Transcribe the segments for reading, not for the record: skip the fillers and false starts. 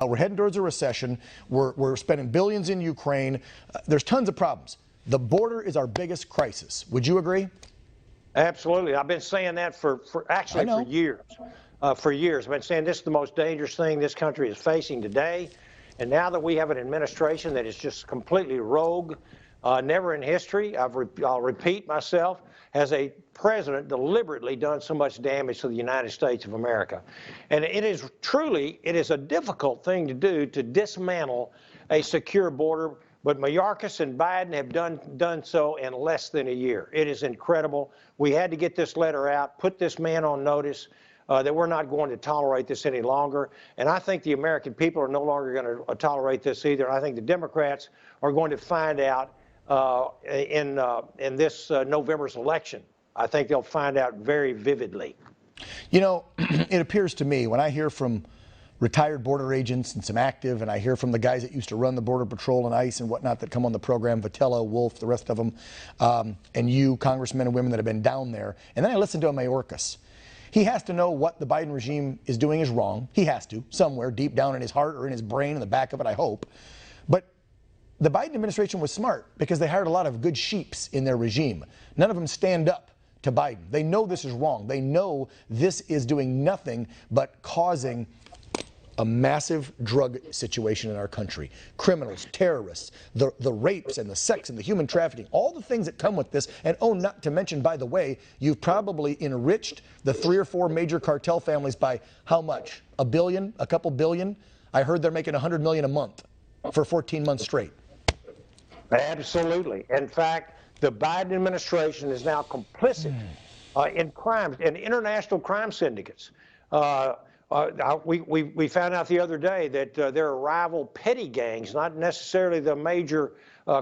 We're heading towards a recession. We're spending billions in Ukraine. There's tons of problems. The border is our biggest crisis. Would you agree? Absolutely. I've been saying that for years. For years. I've been saying this is the most dangerous thing this country is facing today. And now that we have an administration that is just completely rogue, never in history, I'll repeat myself, has a president deliberately done so much damage to the United States of America. And it is a difficult thing to do, to dismantle a secure border. But Mayorkas and Biden have done so in less than a year. It is incredible. We had to get this letter out, put this man on notice that we're not going to tolerate this any longer. And I think the American people are no longer going to tolerate this either. I think the Democrats are going to find out in this November's election. I think they'll find out very vividly. You know, it appears to me when I hear from retired border agents and some active, and I hear from the guys that used to run the Border Patrol and ICE and whatnot that come on the program, Vitello, Wolf, the rest of them, and you, congressmen and women that have been down there, and then I listen to Mayorkas. He has to know what the Biden regime is doing is wrong. He has to, somewhere deep down in his heart or in his brain, in the back of it, I hope. But the Biden administration was smart because they hired a lot of good sheeps in their regime. None of them stand up to Biden. They know this is wrong. They know this is doing nothing but causing a massive drug situation in our country. Criminals, terrorists, the rapes and the sex and the human trafficking, all the things that come with this. And oh, not to mention, by the way, you've probably enriched the 3 or 4 major cartel families by how much? A billion? A couple billion? I heard they're making $100 million a month for 14 months straight. Absolutely. In fact, the Biden administration is now complicit in crimes, in international crime syndicates. We found out the other day that there are rival petty gangs, not necessarily the major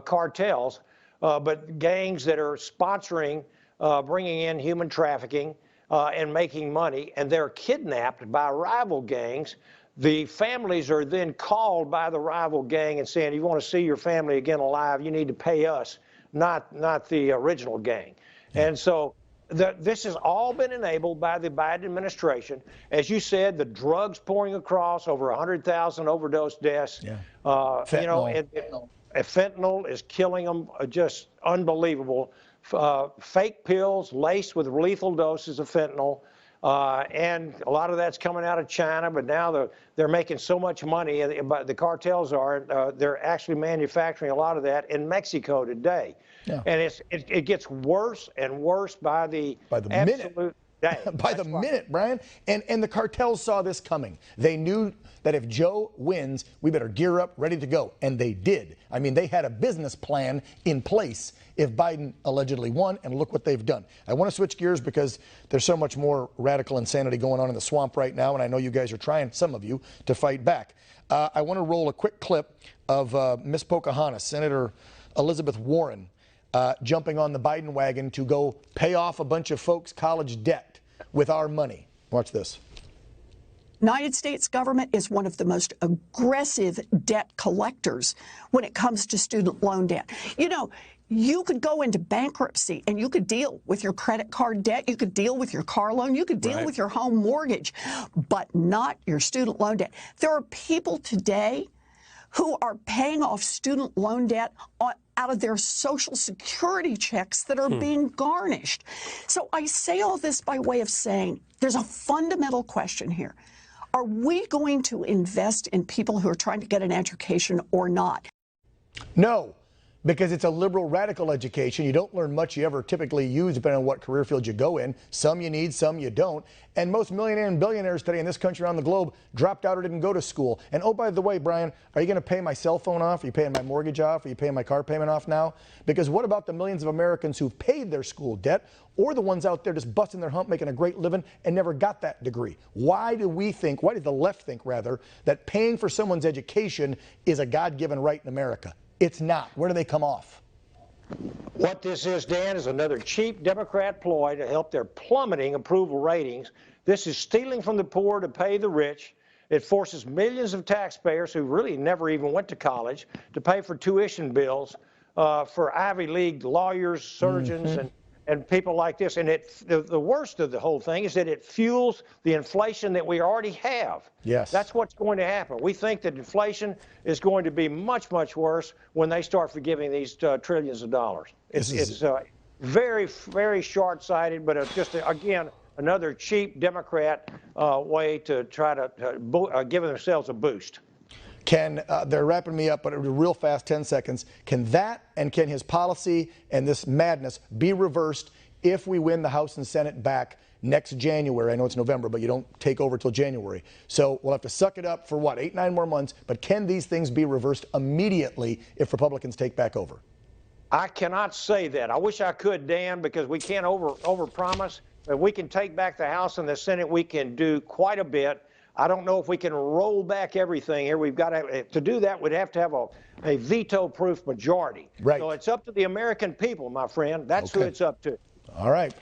cartels, but gangs that are sponsoring, bringing in human trafficking and making money, and they're kidnapped by rival gangs. The families are then called by the rival gang and saying, you want to see your family again alive, you need to pay us, not the original gang. And so this has all been enabled by the Biden administration. As you said, the drugs pouring across, over 100,000 overdose deaths. Yeah. Fentanyl. You know, fentanyl is killing them, just unbelievable. Fake pills laced with lethal doses of fentanyl. And a lot of that's coming out of China, but now they're making so much money, the cartels are, they're actually manufacturing a lot of that in Mexico today. Yeah. And it gets worse and worse by the minute. By the minute, Brian. And the cartels saw this coming. They knew that if Joe wins, we better gear up, ready to go. And they did. I mean, they had a business plan in place if Biden allegedly won, and look what they've done. I want to switch gears because there's so much more radical insanity going on in the swamp right now, and I know you guys are trying, some of you, to fight back. I want to roll a quick clip of Miss Pocahontas, Senator Elizabeth Warren, jumping on the Biden wagon to go pay off a bunch of folks' college debt with our money. Watch this. United States government is one of the most aggressive debt collectors when it comes to student loan debt. You know, you could go into bankruptcy and you could deal with your credit card debt, you could deal with your car loan, you could deal with your home mortgage, but not your student loan debt. There are people today who are paying off student loan debt out of their Social Security checks that are being garnished. So I say all this by way of saying there's a fundamental question here. Are we going to invest in people who are trying to get an education or not? No, because it's a liberal radical education. You don't learn much you ever typically use depending on what career field you go in. Some you need, some you don't. And most millionaires and billionaires today in this country around the globe dropped out or didn't go to school. And oh, by the way, Brian, are you going to pay my cell phone off? Are you paying my mortgage off? Are you paying my car payment off now? Because what about the millions of Americans who've paid their school debt, or the ones out there just busting their hump, making a great living and never got that degree? Why do the left think rather, that paying for someone's education is a God-given right in America? It's not. Where do they come off? What this is, Dan, is another cheap Democrat ploy to help their plummeting approval ratings. This is stealing from the poor to pay the rich. It forces millions of taxpayers who really never even went to college to pay for tuition bills for Ivy League lawyers, surgeons, and people like this. And the worst of the whole thing is that it fuels the inflation that we already have. Yes. That's what's going to happen. We think that inflation is going to be much, much worse when they start forgiving these trillions of dollars. It's very, very short-sighted, but just, again, another cheap Democrat way to try to give themselves a boost. They're wrapping me up, but real fast, 10 seconds. Can his policy and this madness be reversed if we win the House and Senate back next January? I know it's November, but you don't take over till January. So we'll have to suck it up for what, 8-9 more months. But can these things be reversed immediately if Republicans take back over? I cannot say that. I wish I could, Dan, because we can't overpromise. If we can take back the House and the Senate, we can do quite a bit. I don't know if we can roll back everything here. We've got to do that. We'd have to have a veto-proof majority. Right. So it's up to the American people, my friend. That's who it's up to. All right.